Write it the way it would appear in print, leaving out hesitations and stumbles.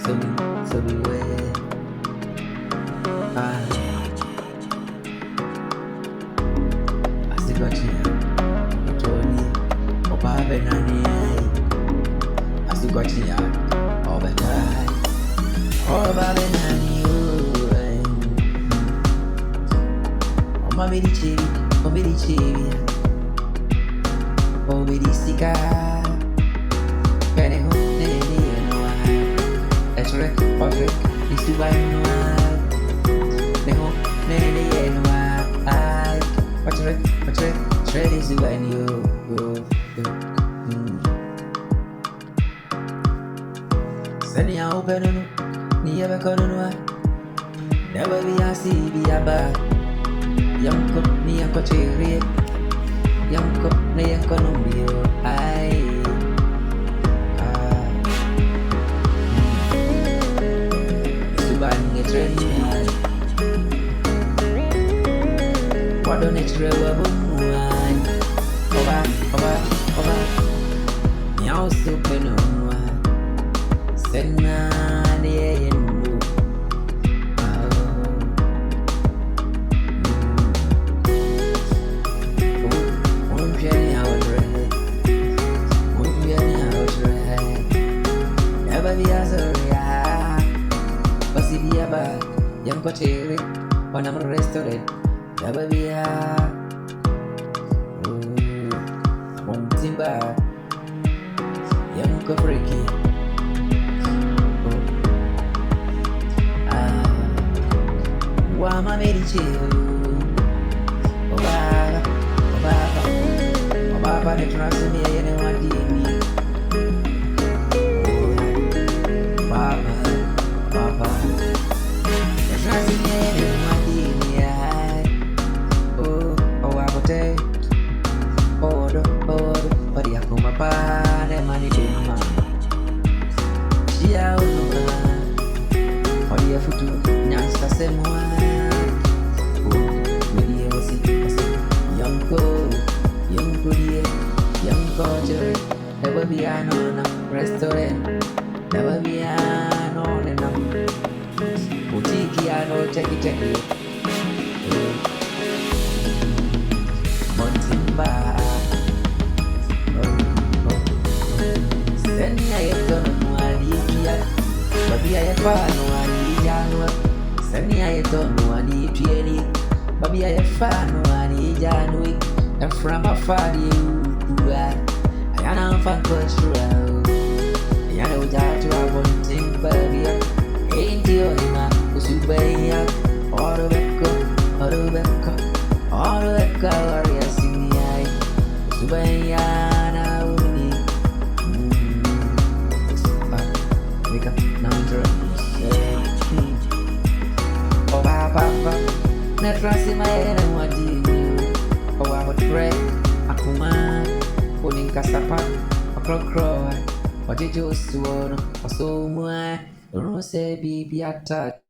so beware. Ah, asigwatia, otoni, obabe nani, asigwatia, obetai, obabe nani, omabiri chibi, obiri sika, peneho, nene, noa, etrek, otrek, istubai noa. Neho, nene, noa, ai, otrek, trek, istubai yo. Seni ya openunu, ni ebe konunua, never be a see be a bad. Yang kop ni yang kociri, yang kop ni yang konumbio, ai. Subang ngetrend, waduh netrend babumuan, oba, nyau supenua, senang dia yendu. Yang kau cari pada restoran, dapat biar Montimba yang kau pergi, wama medici, oba ne transmi ya ne wadi ni, baba. Never be an on a restaurant, never be an on and up. Boutique, I know, check it. Montimba, send me a ton of money, but be a fan, no one, send me a ton of money, but be a fan, no one, and from a father, I am fan cultural. I know that you are wanting, baby. Ain't you in my Usubaya? All the Becca, warrior sing me. Usubaya, now we wake up now. Oh, Papa, not rusty my head and what do you? Oh, I would pray, Akuma. Kuning kasapan, akro, wajib jual, pasumua, rose bibiata.